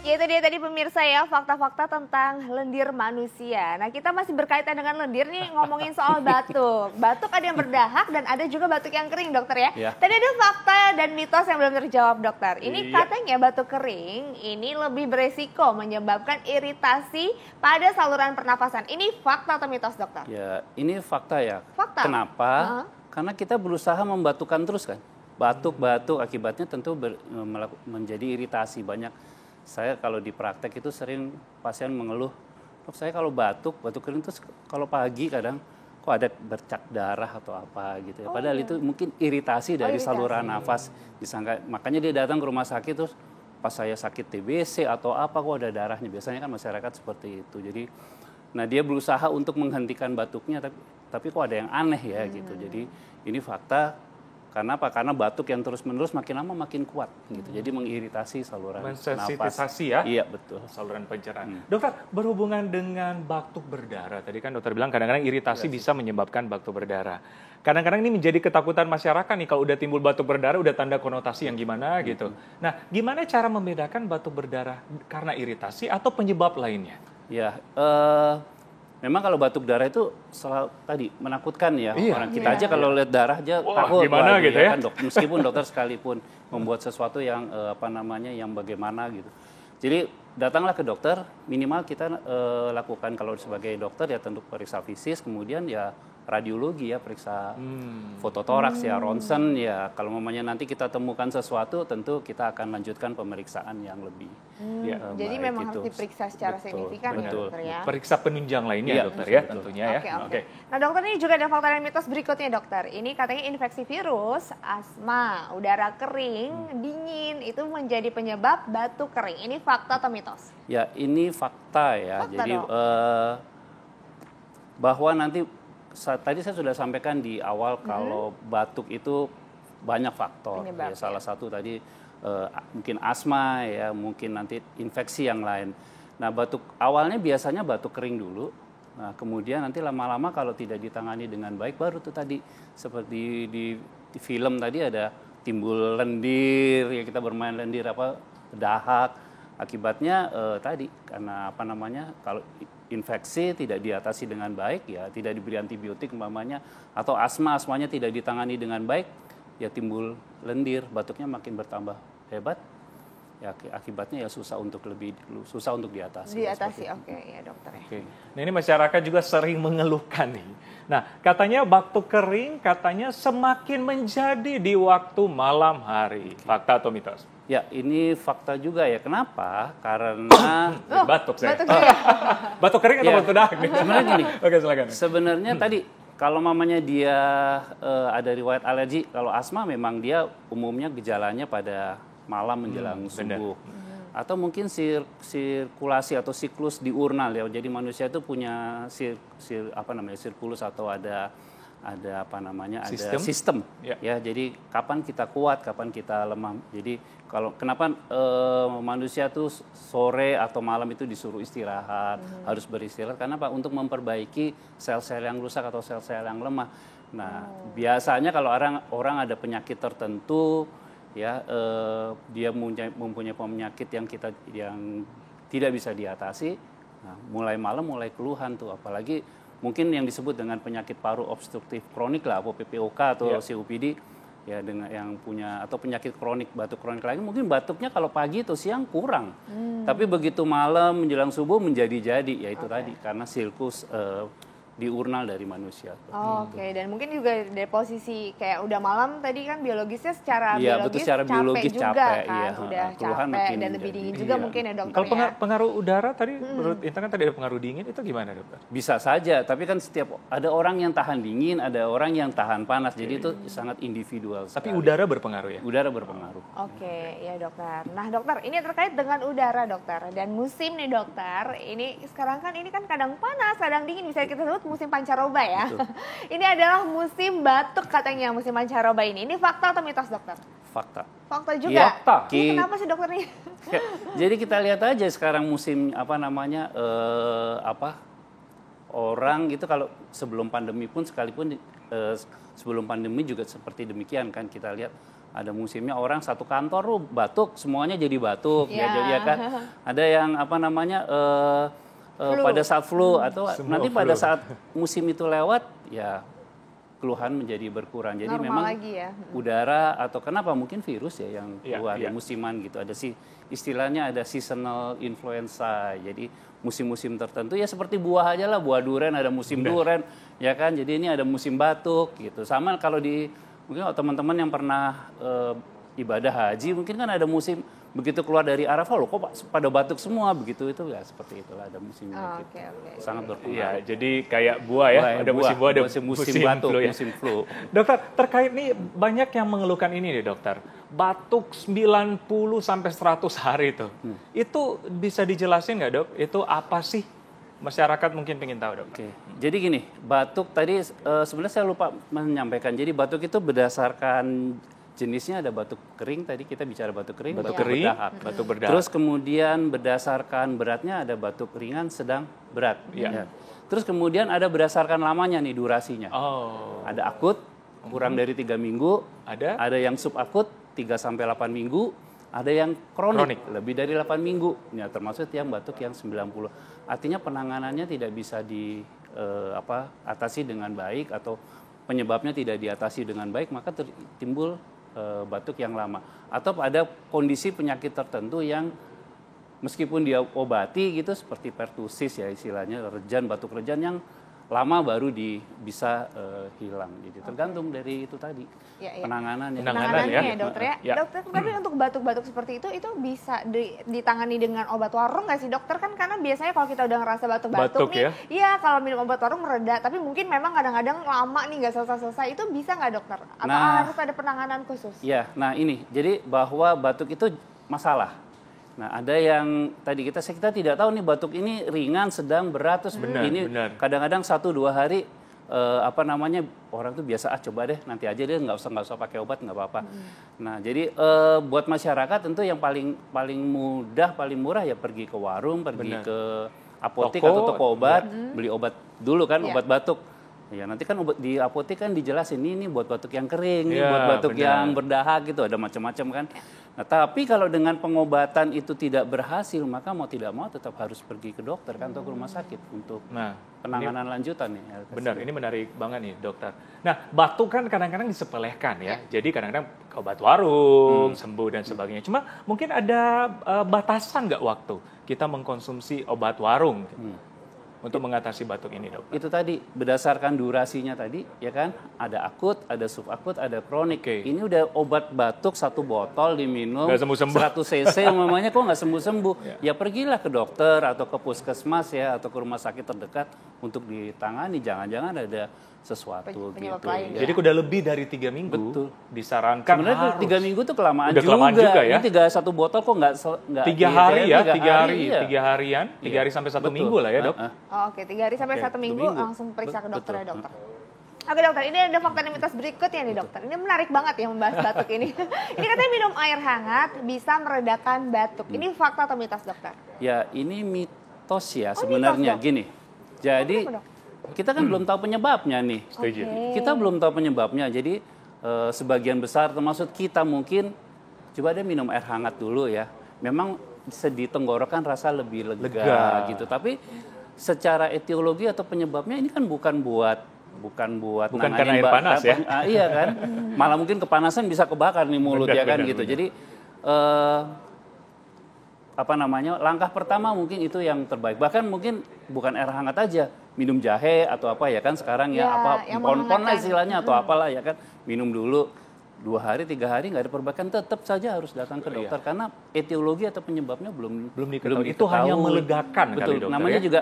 Itu dia tadi pemirsa ya, fakta-fakta tentang lendir manusia. Nah, kita masih berkaitan dengan lendir nih, ngomongin soal batuk. Batuk ada yang berdahak dan ada juga batuk yang kering, dokter ya. Tadi ada fakta dan mitos yang belum terjawab, dokter. Ini katanya batuk kering ini lebih beresiko menyebabkan iritasi pada saluran pernafasan. Ini fakta atau mitos, dokter? Ya, ini fakta ya. Fakta. Kenapa? Karena kita berusaha membatukkan terus kan. Batuk-batuk akibatnya tentu menjadi iritasi. Banyak saya kalau di praktek itu sering pasien mengeluh, dok saya kalau batuk kering terus kalau pagi kadang kok ada bercak darah atau apa gitu ya. Padahal itu mungkin iritasi dari saluran nafas. Disangka, makanya dia datang ke rumah sakit terus pas saya sakit TBC atau apa kok ada darahnya. Biasanya kan masyarakat seperti itu. Jadi nah dia berusaha untuk menghentikan batuknya tapi kok ada yang aneh ya gitu. Jadi ini fakta. Karena apa? Karena batuk yang terus-menerus makin lama makin kuat gitu. Jadi mengiritasi saluran mensensitisasi nafas. ya? Iya, betul. Saluran pencernaan. Dokter, berhubungan dengan batuk berdarah. Tadi kan dokter bilang kadang-kadang iritasi bisa menyebabkan batuk berdarah. Kadang-kadang ini menjadi ketakutan masyarakat nih kalau udah timbul batuk berdarah udah tanda konotasi yang gimana gitu. Nah, gimana cara membedakan batuk berdarah karena iritasi atau penyebab lainnya? Ya, memang kalau batuk darah itu tadi menakutkan ya orang kita aja kalau lihat darah aja takut gimana gitu ya kan, meskipun dokter sekalipun membuat sesuatu yang yang bagaimana gitu. Jadi datanglah ke dokter, minimal kita lakukan kalau sebagai dokter ya tentu periksa fisik, kemudian ya radiologi ya periksa fototoraks ya ronsen ya kalau mamanya nanti kita temukan sesuatu tentu kita akan lanjutkan pemeriksaan yang lebih jadi memang harus diperiksa secara signifikan ya dokter ya. Periksa penunjang lainnya dokter ya tentunya ya. Oke. Nah dokter ini juga ada fakta dan mitos berikutnya dokter. Ini katanya infeksi virus, asma, udara kering, dingin itu menjadi penyebab batuk kering. Ini fakta atau mitos? Ya ini fakta ya. Fakta jadi bahwa nanti tadi saya sudah sampaikan di awal kalau batuk itu banyak faktor. Ya, salah satu tadi mungkin asma ya, mungkin nanti infeksi yang lain. Nah, batuk awalnya biasanya batuk kering dulu. Nah, kemudian nanti lama-lama kalau tidak ditangani dengan baik baru tuh tadi seperti di film tadi ada timbul lendir ya kita bermain lendir dahak. Akibatnya tadi karena kalau infeksi tidak diatasi dengan baik ya tidak diberi antibiotik umpamanya atau asmanya tidak ditangani dengan baik ya timbul lendir, batuknya makin bertambah hebat ya akibatnya ya susah untuk diatasi. Oke ya dokter ya. Nah ini masyarakat juga sering mengeluhkan nih. Nah katanya batuk kering katanya semakin menjadi di waktu malam hari. Fakta atau mitos? Ya, ini fakta juga ya. Kenapa? Karena batuk saya. Batuk kering atau batuk dahak? Sebenarnya gini. Oke, silakan. Sebenarnya tadi kalau mamanya dia ada riwayat alergi, kalau asma memang dia umumnya gejalanya pada malam menjelang subuh. Atau mungkin sirkulasi atau siklus diurnal ya. Jadi manusia itu punya sirkulus atau ada sistem ya. Jadi kapan kita kuat, kapan kita lemah. Jadi kenapa manusia tuh sore atau malam itu disuruh istirahat, harus beristirahat karena apa? Untuk memperbaiki sel-sel yang rusak atau sel-sel yang lemah. Nah, biasanya kalau orang ada penyakit tertentu ya dia mempunyai penyakit yang tidak bisa diatasi. Nah, mulai malam mulai keluhan tuh apalagi mungkin yang disebut dengan penyakit paru obstruktif kronik lah, atau PPOK atau COPD ya dengan yang punya atau penyakit kronik batuk kronik lain mungkin batuknya kalau pagi atau siang kurang. Tapi begitu malam menjelang subuh menjadi-jadi ya itu tadi karena siklus diurnal dari manusia. Oke, dan mungkin juga dari posisi kayak udah malam tadi kan biologisnya secara biologis juga kan, udah capek dan lebih dingin juga mungkin ya dokter. Kalau pengaruh udara tadi menurut Intan kan tadi ada pengaruh dingin itu gimana dokter? Bisa saja, tapi kan ada orang yang tahan dingin, ada orang yang tahan panas, jadi itu sangat individual. Tapi udara berpengaruh ya? Udara berpengaruh. Oke, ya dokter. Nah dokter, ini terkait dengan udara dokter dan musim nih dokter. Ini sekarang kan ini kan kadang panas, kadang dingin bisa kita sebut musim pancaroba ya. Ini adalah musim batuk katanya musim pancaroba ini. Ini fakta atau mitos dokter? Fakta. Fakta juga. Fakta. Kenapa sih dokter nih? Jadi kita lihat aja sekarang musim orang itu kalau sebelum pandemi pun sekalipun sebelum pandemi juga seperti demikian kan kita lihat ada musimnya orang satu kantor lu batuk semuanya jadi batuk Ya. ya kan. Ada yang apa namanya pada saat flu atau Semua nanti flu. pada saat musim itu lewat ya keluhan menjadi berkurang. Jadi Normal memang lagi ya. udara atau kenapa mungkin virus ya yang Iya, keluar iya. ya musiman gitu. Ada istilahnya ada seasonal influenza. Jadi musim-musim tertentu ya seperti buah aja lah, buah durian ada musim durian ya kan. Jadi ini ada musim batuk gitu. Sama kalau mungkin teman-teman yang pernah ibadah haji mungkin kan ada musim begitu keluar dari Arafah loh kok pada batuk semua begitu itu ya seperti itulah ada musimnya Oh, gitu. oke. Sangat berpengaruh. Iya, jadi kayak buah ya, ada musim buah, ada musim batuk, flu ya. musim flu. Dokter, terkait nih banyak yang mengeluhkan ini nih dokter. Batuk 90 sampai 100 hari itu. Itu bisa dijelasin nggak dok? Itu apa sih? Masyarakat mungkin pengen tahu dok. Oke, jadi gini, batuk tadi sebenarnya saya lupa menyampaikan. Jadi batuk itu berdasarkan jenisnya ada batuk kering, tadi kita bicara batuk kering, Batuk batuk kering, berdahak. batuk berdahak. Terus kemudian berdasarkan beratnya ada batuk ringan, sedang, berat. Iya. Ya. Terus kemudian ada berdasarkan lamanya nih durasinya. Oh, Ada akut, kurang dari 3 minggu. ada? yang subakut, 3 sampai 8 minggu. Ada yang kronik, lebih dari 8 minggu. Ya, termasuk yang batuk yang 90. Artinya penanganannya tidak bisa atasi dengan baik atau penyebabnya tidak diatasi dengan baik, maka timbul batuk yang lama. Atau ada kondisi penyakit tertentu yang meskipun dia obati gitu seperti pertusis ya istilahnya, batuk rejan yang lama baru bisa hilang. Jadi tergantung dari itu tadi penanganannya. Penanganannya ya dokter ya. Ya. Dokter, tapi untuk batuk-batuk seperti itu bisa ditangani dengan obat warung nggak sih dokter? Kan karena biasanya kalau kita udah ngerasa batuk-batuk nih, iya kalau minum obat warung mereda. Tapi mungkin memang kadang-kadang lama nih nggak selesai-selesai. Itu bisa nggak dokter? Atau harus ada penanganan khusus? Iya, nah ini jadi bahwa batuk itu masalah. Nah, ada yang tadi kita tidak tahu nih batuk ini ringan, sedang, berat, terus ini kadang-kadang 1-2 hari orang tuh biasa coba deh nanti aja deh nggak usah pakai obat nggak apa-apa. Nah, jadi buat masyarakat tentu yang paling mudah, paling murah ya pergi ke warung, pergi ke apotek atau toko obat, beli obat dulu kan, obat batuk. Ya nanti kan di apotek kan dijelasin ini buat batuk yang kering, ini buat batuk yang berdahak gitu, ada macam-macam kan. Nah, tapi kalau dengan pengobatan itu tidak berhasil, maka mau tidak mau tetap harus pergi ke dokter kan atau ke rumah sakit untuk penanganan lanjutan nih. Benar, ini menarik banget nih dokter. Nah, batuk kan kadang-kadang disepelekan ya. Jadi kadang-kadang obat warung, sembuh dan sebagainya. Cuma mungkin ada batasan nggak waktu kita mengkonsumsi obat warung untuk mengatasi batuk ini, dok? Itu tadi berdasarkan durasinya tadi, ya kan? Ada akut, ada subakut, ada kronik. Ini udah obat batuk 1 botol diminum, 100 cc, umpamanya kok nggak sembuh-sembuh. Ya pergilah ke dokter atau ke puskesmas ya atau ke rumah sakit terdekat untuk ditangani. Jangan-jangan ada sesuatu gitu. Lain, Jadi udah lebih dari 3 minggu. Betul. Disarankan sebenarnya 3 minggu tuh kelamaan udah kelamaan juga ya. Ini 1 botol kok nggak 3 hari ya, 3 hari, iya. 3 harian, 3 hari sampai 1 minggu lah ya, dok. Oke, 3 hari sampai 1 minggu langsung periksa ke dokter ya dokter. Oke dokter, ini ada fakta dan mitos berikutnya nih dokter. Ini menarik banget ya membahas batuk ini. Ini katanya minum air hangat bisa meredakan batuk. Ini fakta atau mitos dokter? Ya ini mitos ya sebenarnya gini. Jadi kita kan belum tahu penyebabnya nih. Setuju. Kita belum tahu penyebabnya. Jadi sebagian besar termasuk kita mungkin coba deh minum air hangat dulu ya. Memang di tenggorokan rasa lebih lega gitu. Tapi secara etiologi atau penyebabnya ini kan bukan karena air panas ya. Iya kan. Malah mungkin kepanasan bisa kebakar nih mulut ya kan gitu. Jadi langkah pertama mungkin itu yang terbaik. Bahkan mungkin bukan air hangat aja, minum jahe atau apa ya kan sekarang ya pon-pon lah istilahnya atau apalah ya kan. Minum dulu 2 hari, 3 hari nggak ada perbaikan, tetap saja harus datang ke dokter karena etiologi atau penyebabnya belum diketahui. Itu hanya melegakan. Betul, kali dokter, namanya ya? juga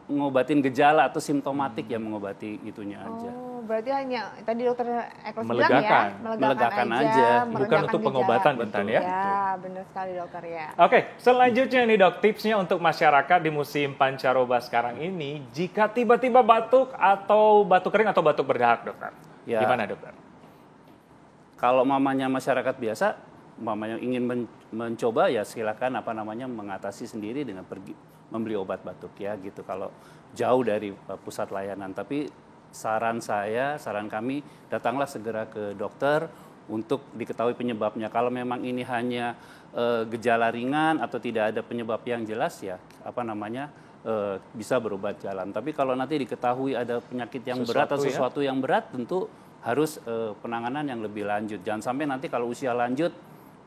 ngobatin gejala atau simptomatik yang mengobati itunya aja. Oh, berarti hanya tadi dokter Eko bilang Melegakan. ya, Melegakan aja. Bukan untuk pengobatan bentar ya. Ya, benar sekali dokter ya. Oke, selanjutnya nih dok, tipsnya untuk masyarakat di musim pancaroba sekarang ini, jika tiba-tiba batuk atau batuk kering atau batuk berdahak dokter, gimana dokter? Kalau mamanya masyarakat biasa, mamanya ingin mencoba ya silakan mengatasi sendiri dengan pergi membeli obat batuk ya gitu. Kalau jauh dari pusat layanan, tapi saran kami datanglah segera ke dokter untuk diketahui penyebabnya. Kalau memang ini hanya gejala ringan atau tidak ada penyebab yang jelas ya bisa berobat jalan. Tapi kalau nanti diketahui ada penyakit yang berat atau sesuatu yang berat, tentu harus penanganan yang lebih lanjut. Jangan sampai nanti kalau usia lanjut,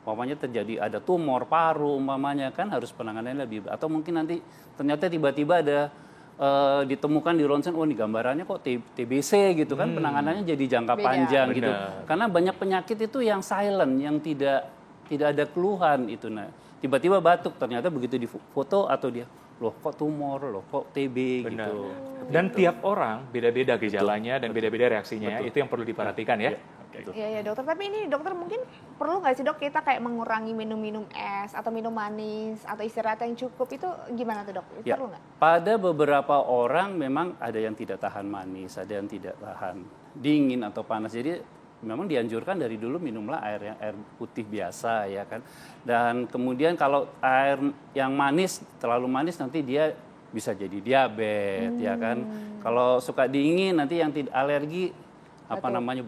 umpamanya terjadi ada tumor paru, umpamanya kan harus penanganannya lebih. Atau mungkin nanti ternyata tiba-tiba ada ditemukan di ronsen, oh ini gambarannya kok TBC gitu kan, penanganannya jadi jangka panjang gitu. Karena banyak penyakit itu yang silent, yang tidak ada keluhan itu. Nah, tiba-tiba batuk, ternyata begitu di foto atau dia loh kok tumor, loh kok TB gitu. Dan tiap orang beda-beda gejalanya dan beda-beda reaksinya. Itu yang perlu diperhatikan ya. Iya dokter, tapi ini dokter mungkin perlu nggak sih dok kita kayak mengurangi minum es atau minum manis atau istirahat yang cukup, itu gimana tuh dok? Ya, perlu nggak? pada beberapa orang memang ada yang tidak tahan manis, ada yang tidak tahan dingin atau panas. Jadi memang dianjurkan dari dulu minumlah air putih biasa ya kan. Dan kemudian kalau air yang manis terlalu manis nanti dia bisa jadi diabetes ya kan. Kalau suka dingin nanti yang tidak alergi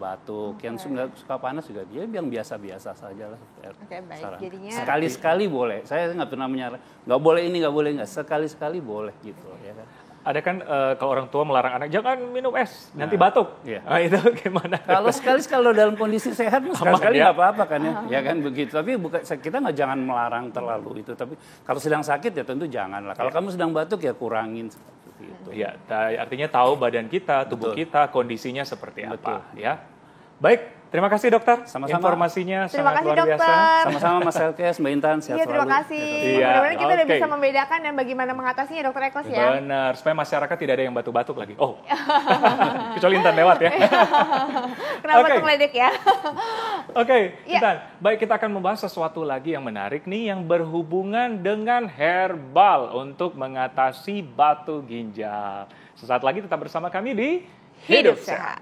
batuk. Yang suka panas juga dia yang biasa-biasa saja lah. Baik. Jadinya sekali-sekali boleh. Saya nggak pernah menyarankan nggak boleh ini, nggak boleh nggak. Sekali-sekali boleh gitu ya kan. Ada kan kalau orang tua melarang anak jangan minum es, nanti batuk. Iya. Nah, itu gimana? Kalau kalau dalam kondisi sehat sekali-sekali nggak apa-apa kan ya kan begitu. Tapi kita nggak jangan melarang terlalu itu. Tapi kalau sedang sakit ya tentu janganlah. Kalau kamu sedang batuk ya kurangin seperti itu. Ya, artinya tahu badan kita, tubuh kita, kondisinya seperti apa ya. Baik, terima kasih dokter. Sama-sama. Informasinya terima sangat kasih, luar dokter. biasa. Sama-sama Mas Elkes, Mbak Intan, sehat selalu. Terima kasih. Mudah-mudahan kita udah bisa membedakan dan bagaimana mengatasinya dokter Ekos ya. Benar, supaya masyarakat tidak ada yang batuk-batuk lagi. Oh, kecuali Intan lewat ya. Kenapa batuk ledek ya? Oke, Intan. Baik, kita akan membahas sesuatu lagi yang menarik nih yang berhubungan dengan herbal untuk mengatasi batu ginjal. Sesaat lagi tetap bersama kami di Hidup Sehat.